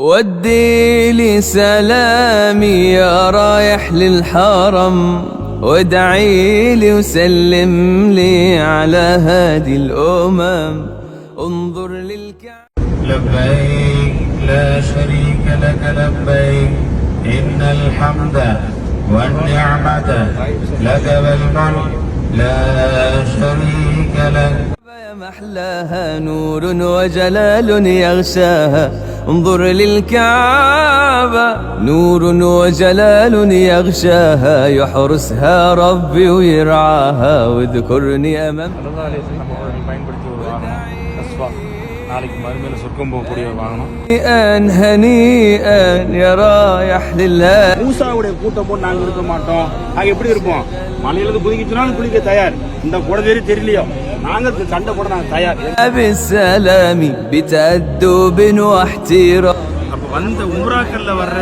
ودي لي سلامي يا رايح للحرم، وادعي لي وسلم لي على هادي الأمم. انظر للكعبة. لبيك لا شريك لك لبيك، إن الحمد والنعمة لك والملك لا شريك لك. يا محلاها نور وجلال يغشاها، انظر للكعبة نور وجلال يغشاها، يحرسها ربي ويرعاها واذكرني أمام. هنيئا يا رايح لله. மூசாவுடைய கூட்டம் போட்டு நாங்க இருக்க மாட்டோம். நாங்க எப்படி இருப்போம்? மலையில குதிக்கிச்சுனாலும் குளிக்க தயார். இந்த குடவேரி தெரியலையோ நாங்க சண்டை போட நாங்க தயார். بالسلام بتأدب واحترام. அப்ப வந்த உம்ராக்கள்ல வர்ற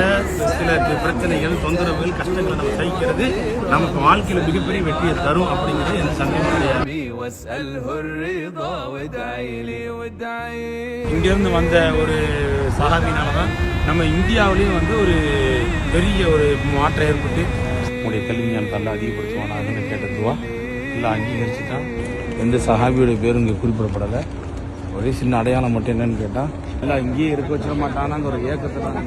சில பிரச்சனைகள், தொந்தரவுகள், கஷ்டங்களை நம்ம சகிக்கிறது நமக்கு வாழ்க்கையில மிகப்பெரிய வெற்றியை தரும் அப்படிங்கிறது எந்த சந்தேகமும் கிடையாது. இங்கிருந்து வந்த ஒரு சஹாபினாலதான் நம்ம இந்தியாவிலேயும் வந்து ஒரு பெரிய ஒரு மாற்றம் ஏற்பட்டு உங்களுடைய கல்வி ஞானத்தால் அதிகப்படுத்துவானாங்கன்னு கேட்டதுவா இல்லை அங்கீகரிச்சுட்டான். எந்த சஹாபியோடைய பேரும் இங்கே குறிப்பிடப்படலை. ஒரே சின்ன அடையாளம் மட்டும் என்னன்னு கேட்டால் எல்லாம் இங்கேயே இருக்க வச்சிட மாட்டானாங்க ஒரு ஏக்கத்தை தான்.